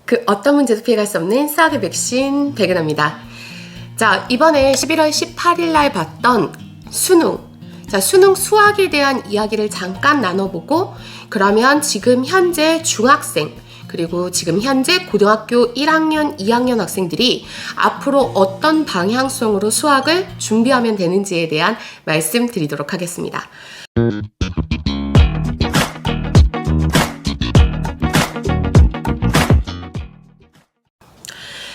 그 어떤 문제도 피해갈 수 없는 수학의 백신 백은하입니다. 자, 이번에 11월 18일 날 봤던 수능. 자, 수능 수학에 대한 이야기를 잠깐 나눠보고, 그러면 지금 현재 중학생, 그리고 지금 현재 고등학교 1학년, 2학년 학생들이 앞으로 어떤 방향성으로 수학을 준비하면 되는지에 대한 말씀 드리도록 하겠습니다.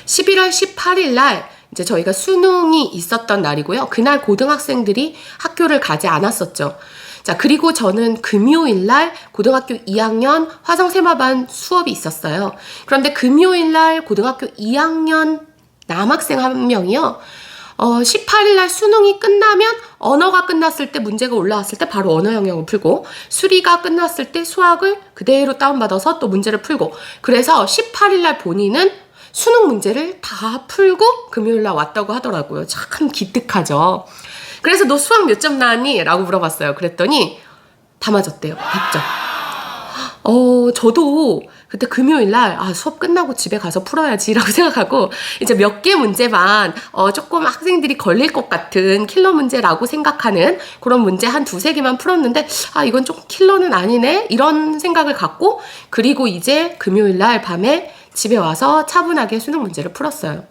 11월 18일 날 이제 저희가 수능이 있었던 날이고요. 그날 고등학생들이 학교를 가지 않았었죠. 자, 그리고 저는 금요일 날 고등학교 2학년 화성세마반 수업이 있었어요. 그런데 금요일 날 고등학교 2학년 남학생 한 명이요. 18일 날 수능이 끝나면 언어가 끝났을 때 문제가 올라왔을 때 바로 언어 영역을 풀고, 수리가 끝났을 때 수학을 그대로 다운받아서 또 문제를 풀고, 그래서 18일 날 본인은 수능 문제를 다 풀고 금요일 날 왔다고 하더라고요. 참 기특하죠. 그래서 너 수학 몇 점 나왔니? 라고 물어봤어요. 그랬더니 다 맞았대요. 100점. 저도 그때 금요일 날 수업 끝나고 집에 가서 풀어야지 라고 생각하고, 이제 몇 개 문제만 조금 학생들이 걸릴 것 같은 킬러 문제라고 생각하는 그런 문제 한 두세 개만 풀었는데, 이건 좀 킬러는 아니네? 이런 생각을 갖고, 그리고 이제 금요일 날 밤에 집에 와서 차분하게 수능 문제를 풀었어요.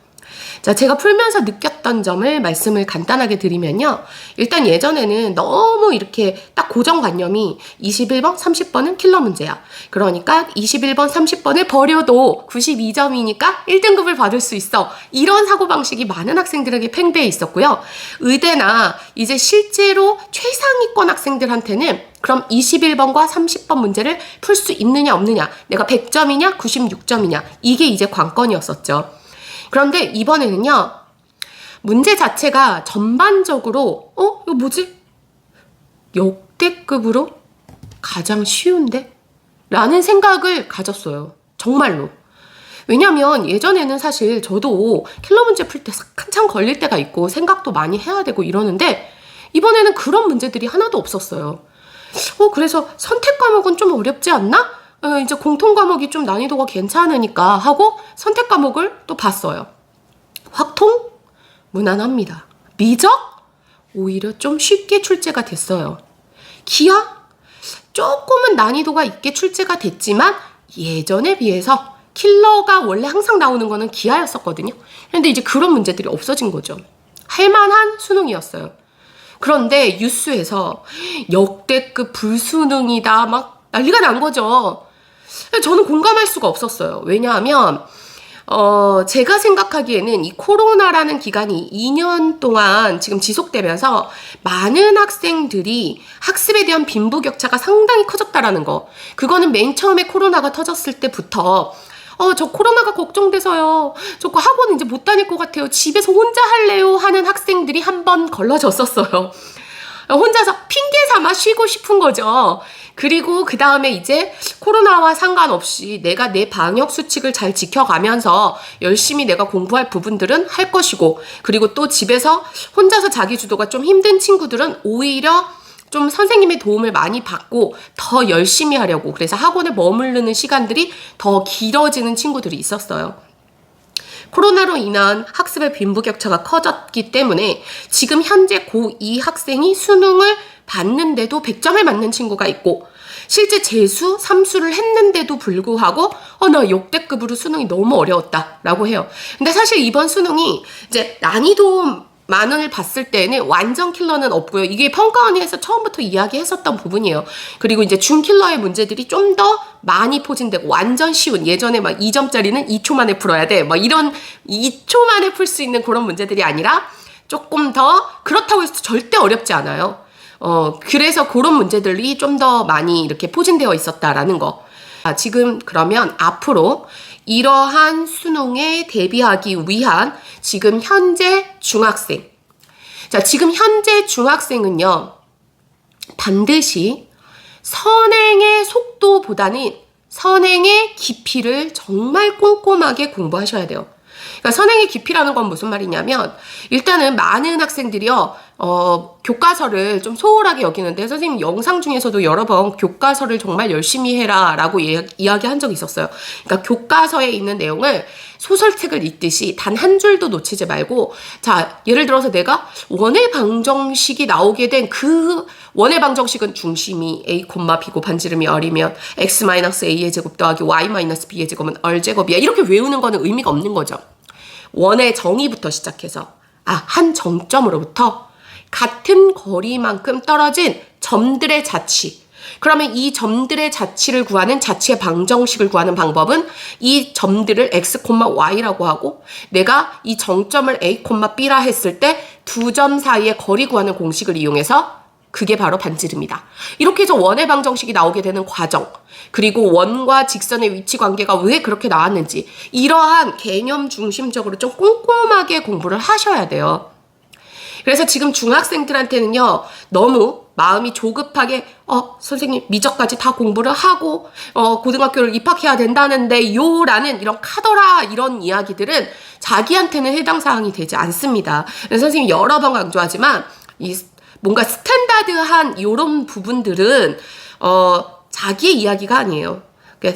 자, 제가 풀면서 느꼈던 점을 말씀을 간단하게 드리면요. 일단 예전에는 너무 이렇게 딱 고정관념이 21번, 30번은 킬러 문제야. 그러니까 21번, 30번을 버려도 92점이니까 1등급을 받을 수 있어. 이런 사고방식이 많은 학생들에게 팽배해 있었고요. 의대나 이제 실제로 최상위권 학생들한테는 그럼 21번과 30번 문제를 풀 수 있느냐 없느냐, 내가 100점이냐 96점이냐, 이게 이제 관건이었었죠. 그런데 이번에는요, 문제 자체가 전반적으로 이거 뭐지? 역대급으로 가장 쉬운데? 라는 생각을 가졌어요. 정말로. 왜냐면 예전에는 사실 저도 킬러 문제 풀 때 한참 걸릴 때가 있고 생각도 많이 해야 되고 이러는데, 이번에는 그런 문제들이 하나도 없었어요. 그래서 선택 과목은 좀 어렵지 않나? 이제 공통 과목이 좀 난이도가 괜찮으니까 하고 선택 과목을 또 봤어요. 확통? 무난합니다. 미적? 오히려 좀 쉽게 출제가 됐어요. 기하? 조금은 난이도가 있게 출제가 됐지만 예전에 비해서 킬러가 원래 항상 나오는 거는 기하였었거든요. 그런데 이제 그런 문제들이 없어진 거죠. 할만한 수능이었어요. 그런데 뉴스에서 역대급 불수능이다 막 난리가 난 거죠. 저는 공감할 수가 없었어요. 왜냐하면 제가 생각하기에는 이 코로나라는 기간이 2년 동안 지금 지속되면서 많은 학생들이 학습에 대한 빈부격차가 상당히 커졌다라는 거. 그거는 맨 처음에 코로나가 터졌을 때부터 저 코로나가 걱정돼서요. 저 학원 이제 못 다닐 것 같아요. 집에서 혼자 할래요 하는 학생들이 한 번 걸러졌었어요. 혼자서 핑계 삼아 쉬고 싶은 거죠. 그리고 그 다음에 이제 코로나와 상관없이 내가 내 방역 수칙을 잘 지켜가면서 열심히 내가 공부할 부분들은 할 것이고, 그리고 또 집에서 혼자서 자기 주도가 좀 힘든 친구들은 오히려 좀 선생님의 도움을 많이 받고 더 열심히 하려고, 그래서 학원에 머무르는 시간들이 더 길어지는 친구들이 있었어요. 코로나로 인한 학습의 빈부격차가 커졌기 때문에 지금 현재 고2 학생이 수능을 봤는데도 100점을 맞는 친구가 있고, 실제 재수, 삼수를 했는데도 불구하고 나 역대급으로 수능이 너무 어려웠다라고 해요. 근데 사실 이번 수능이 이제 난이도만을 봤을 때는 완전 킬러는 없고요. 이게 평가원에서 처음부터 이야기했었던 부분이에요. 그리고 이제 준킬러의 문제들이 좀 더 많이 포진되고 완전 쉬운, 예전에 막 2점짜리는 2초 만에 풀어야 돼, 막 이런 2초 만에 풀 수 있는 그런 문제들이 아니라 조금 더, 그렇다고 해서 절대 어렵지 않아요. 그래서 그런 문제들이 좀 더 많이 이렇게 포진되어 있었다라는 거. 지금 그러면 앞으로 이러한 수능에 대비하기 위한 지금 현재 중학생. 자, 지금 현재 중학생은요, 반드시 선행의 속도보다는 선행의 깊이를 정말 꼼꼼하게 공부하셔야 돼요. 그러니까 선행의 깊이라는 건 무슨 말이냐면 일단은 많은 학생들이요 교과서를 좀 소홀하게 여기는데 선생님 영상 중에서도 여러 번 교과서를 정말 열심히 해라 라고 이야기한 적이 있었어요. 그러니까 교과서에 있는 내용을 소설책을 읽듯이 단 한 줄도 놓치지 말고 자 예를 들어서 내가 원의 방정식이 나오게 된 그 원의 방정식은 중심이 a, b고 반지름이 r이면 x-a의 제곱 더하기 y-b의 제곱은 r제곱이야. 이렇게 외우는 거는 의미가 없는 거죠. 원의 정의부터 시작해서 한 정점으로부터 같은 거리만큼 떨어진 점들의 자치. 그러면 이 점들의 자치를 구하는 자치의 방정식을 구하는 방법은 이 점들을 x, y라고 하고 내가 이 정점을 a, b라 했을 때 두 점 사이의 거리 구하는 공식을 이용해서 그게 바로 반지름이다. 이렇게 해서 원의 방정식이 나오게 되는 과정, 그리고 원과 직선의 위치 관계가 왜 그렇게 나왔는지 이러한 개념 중심적으로 좀 꼼꼼하게 공부를 하셔야 돼요. 그래서 지금 중학생들한테는요 너무 마음이 조급하게 선생님 미적까지 다 공부를 하고 고등학교를 입학해야 된다는데요 라는 이런 카더라 이런 이야기들은 자기한테는 해당 사항이 되지 않습니다. 그래서 선생님이 여러 번 강조하지만 이 뭔가 스탠다드한 이런 부분들은 자기의 이야기가 아니에요.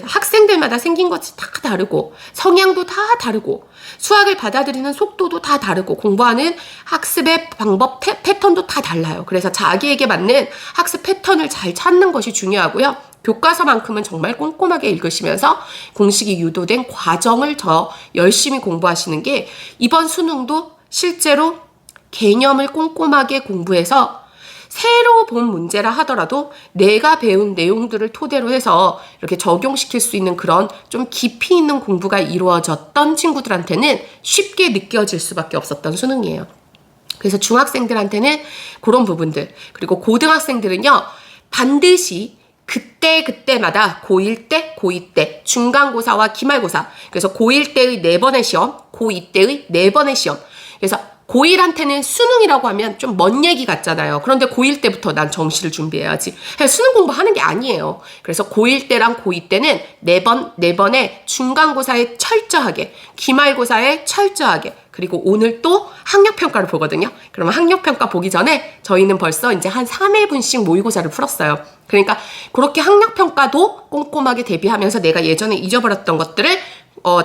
학생들마다 생긴 것이 다 다르고 성향도 다 다르고 수학을 받아들이는 속도도 다 다르고 공부하는 학습의 방법 패턴도 다 달라요. 그래서 자기에게 맞는 학습 패턴을 잘 찾는 것이 중요하고요. 교과서만큼은 정말 꼼꼼하게 읽으시면서 공식이 유도된 과정을 더 열심히 공부하시는 게 이번 수능도 실제로 개념을 꼼꼼하게 공부해서 새로 본 문제라 하더라도 내가 배운 내용들을 토대로 해서 이렇게 적용시킬 수 있는 그런 좀 깊이 있는 공부가 이루어졌던 친구들한테는 쉽게 느껴질 수밖에 없었던 수능이에요. 그래서 중학생들한테는 그런 부분들, 그리고 고등학생들은요 반드시 그때마다 고1 때, 고2 때, 중간고사와 기말고사, 그래서 고1 때의 4번의 시험, 고2 때의 4번의 시험, 그래서 고1한테는 수능이라고 하면 좀 먼 얘기 같잖아요. 그런데 고1 때부터 난 정시를 준비해야지. 수능 공부하는 게 아니에요. 그래서 고1 때랑 고2 때는 4번에 중간고사에 철저하게, 기말고사에 철저하게, 그리고 오늘 또 학력평가를 보거든요. 그러면 학력평가 보기 전에 저희는 벌써 이제 한 3회분씩 모의고사를 풀었어요. 그러니까 그렇게 학력평가도 꼼꼼하게 대비하면서 내가 예전에 잊어버렸던 것들을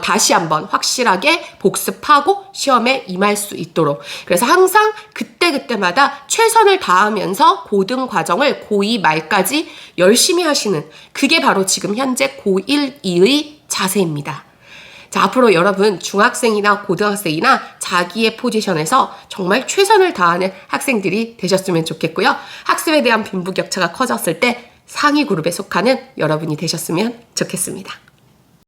다시 한번 확실하게 복습하고 시험에 임할 수 있도록. 그래서 항상 그때마다 최선을 다하면서 고등 과정을 고2 말까지 열심히 하시는 그게 바로 지금 현재 고1, 2의 자세입니다. 자, 앞으로 여러분 중학생이나 고등학생이나 자기의 포지션에서 정말 최선을 다하는 학생들이 되셨으면 좋겠고요. 학습에 대한 빈부격차가 커졌을 때 상위 그룹에 속하는 여러분이 되셨으면 좋겠습니다.